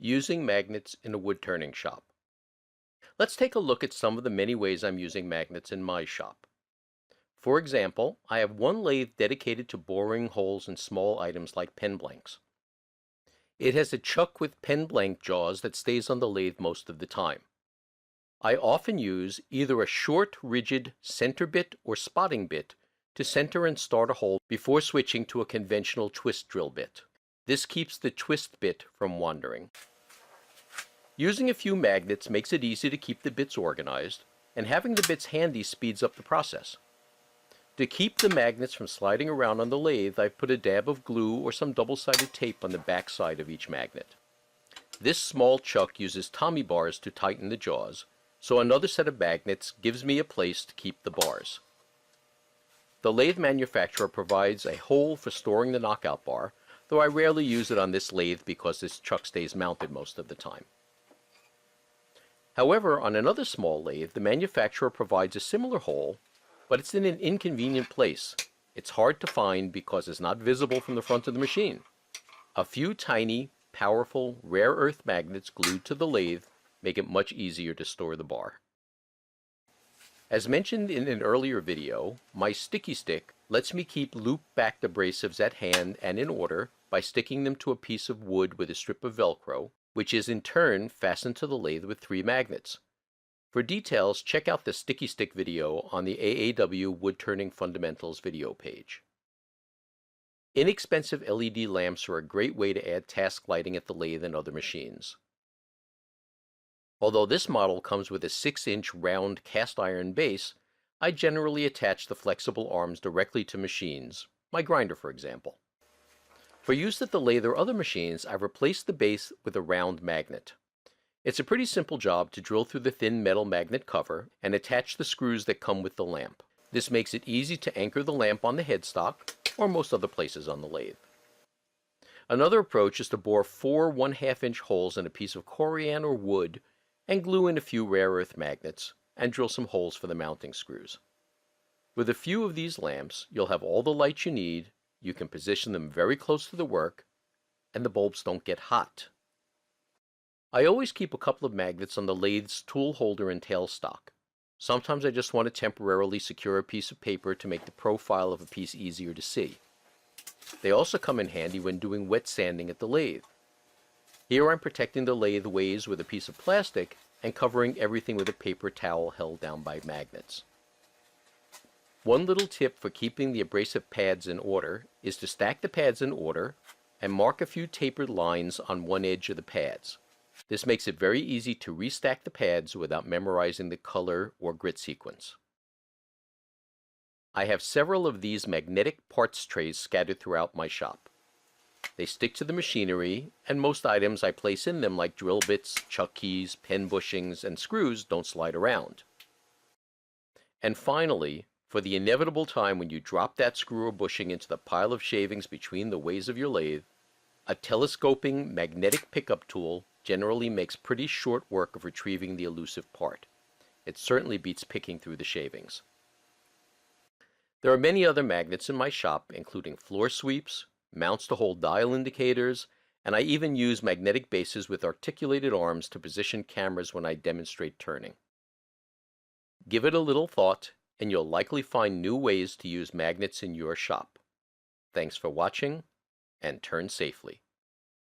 Using magnets in a wood turning shop. Let's take a look at some of the many ways I'm using magnets in my shop. For example, I have one lathe dedicated to boring holes in small items like pen blanks. It has a chuck with pen blank jaws that stays on the lathe most of the time. I often use either a short, rigid center bit or spotting bit to center and start a hole before switching to a conventional twist drill bit. This keeps the twist bit from wandering. Using a few magnets makes it easy to keep the bits organized, and having the bits handy speeds up the process. To keep the magnets from sliding around on the lathe, I've put a dab of glue or some double-sided tape on the back side of each magnet. This small chuck uses Tommy bars to tighten the jaws, so another set of magnets gives me a place to keep the bars. The lathe manufacturer provides a hole for storing the knockout bar, though I rarely use it on this lathe because this chuck stays mounted most of the time. However, on another small lathe, the manufacturer provides a similar hole, but it's in an inconvenient place. It's hard to find because it's not visible from the front of the machine. A few tiny, powerful, rare earth magnets glued to the lathe make it much easier to store the bar. As mentioned in an earlier video, my sticky stick lets me keep loop-backed abrasives at hand and in order by sticking them to a piece of wood with a strip of Velcro, which is in turn fastened to the lathe with 3 magnets. For details, check out the sticky stick video on the AAW Woodturning Fundamentals video page. Inexpensive LED lamps are a great way to add task lighting at the lathe and other machines. Although this model comes with a 6-inch round cast iron base, I generally attach the flexible arms directly to machines, my grinder for example. For use at the lathe or other machines, I've replaced the base with a round magnet. It's a pretty simple job to drill through the thin metal magnet cover and attach the screws that come with the lamp. This makes it easy to anchor the lamp on the headstock or most other places on the lathe. Another approach is to bore 4 1/2-inch holes in a piece of corian or wood and glue in a few rare earth magnets and drill some holes for the mounting screws. With a few of these lamps, you'll have all the light you need, you can position them very close to the work, and the bulbs don't get hot. I always keep a couple of magnets on the lathe's tool holder and tailstock. Sometimes I just want to temporarily secure a piece of paper to make the profile of a piece easier to see. They also come in handy when doing wet sanding at the lathe. Here I'm protecting the lathe ways with a piece of plastic and covering everything with a paper towel held down by magnets. One little tip for keeping the abrasive pads in order is to stack the pads in order and mark a few tapered lines on one edge of the pads. This makes it very easy to restack the pads without memorizing the color or grit sequence. I have several of these magnetic parts trays scattered throughout my shop. They stick to the machinery, and most items I place in them like drill bits, chuck keys, pen bushings, and screws don't slide around. And finally, for the inevitable time when you drop that screw or bushing into the pile of shavings between the ways of your lathe, a telescoping magnetic pickup tool generally makes pretty short work of retrieving the elusive part. It certainly beats picking through the shavings. There are many other magnets in my shop, including floor sweeps, mounts to hold dial indicators, and I even use magnetic bases with articulated arms to position cameras when I demonstrate turning. Give it a little thought, and you'll likely find new ways to use magnets in your shop. Thanks for watching, and turn safely.